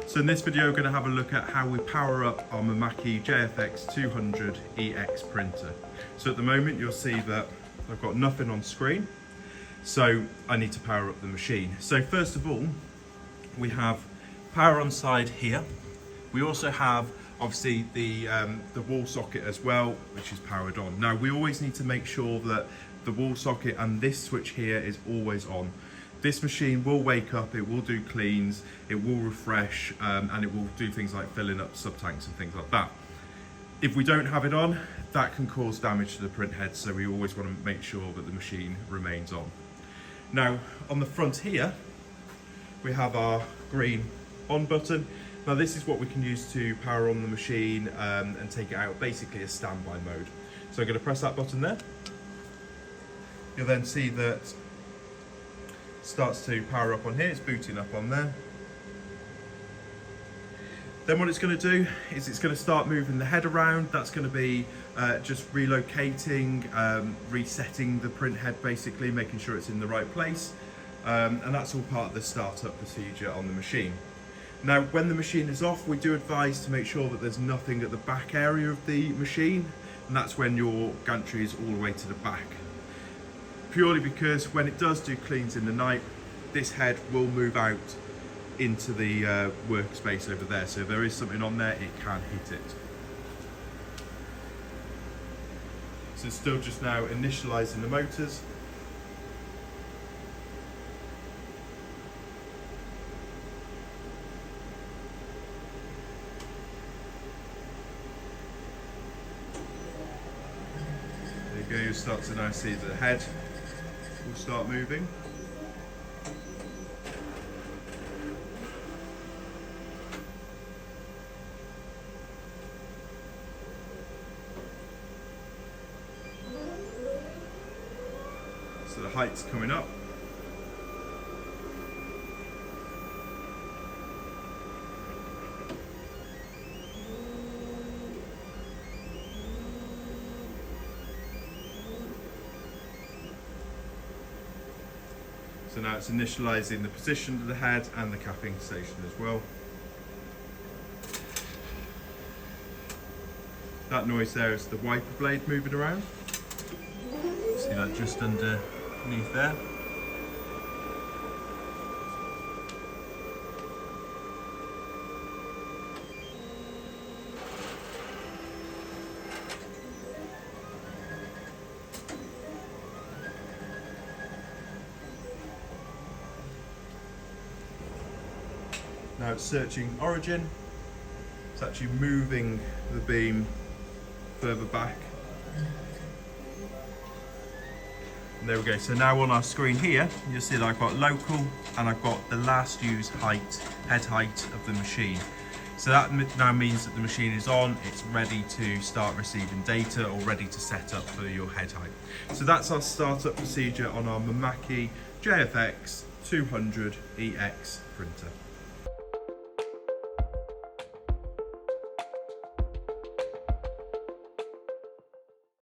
So in this video, we're going to have a look at how we power up our Mimaki JFX200ex printer. So at the moment, you'll see that I've got nothing on screen, so I need to power up the machine. So first of all, we have power on side here. We also have obviously the wall socket as well, which is powered on. Now we always need to make sure that the wall socket and this switch here is always on. This machine will wake up, it will do cleans, it will refresh, and it will do things like filling up sub-tanks and things like that. If we don't have it on, that can cause damage to the print head, so we always want to make sure that the machine remains on. Now, on the front here, we have our green on button. Now this is what we can use to power on the machine and take it out, basically a standby mode. So I'm going to press that button there. You'll then see that starts to power up on here, it's booting up on there. Then what it's going to do is it's going to start moving the head around. That's going to be just relocating, resetting the print head, basically making sure it's in the right place, and that's all part of the startup procedure on the machine. Now when the machine is off, we do advise to make sure that there's nothing at the back area of the machine, and that's when your gantry is all the way to the back. Purely because when it does do cleans in the night, this head will move out into the workspace over there. So if there is something on there, it can hit it. So it's still just now initializing the motors. There you go, you start to now see the head will start moving. So the height's coming up. So now it's initializing the position of the head and the capping station as well. That noise there is the wiper blade moving around. See that just underneath there. Now it's searching origin. It's actually moving the beam further back. And there we go. So now on our screen here, you'll see that I've got local and I've got the last used height, head height of the machine. So that now means that the machine is on, it's ready to start receiving data or ready to set up for your head height. So that's our startup procedure on our Mimaki JFX200ex printer.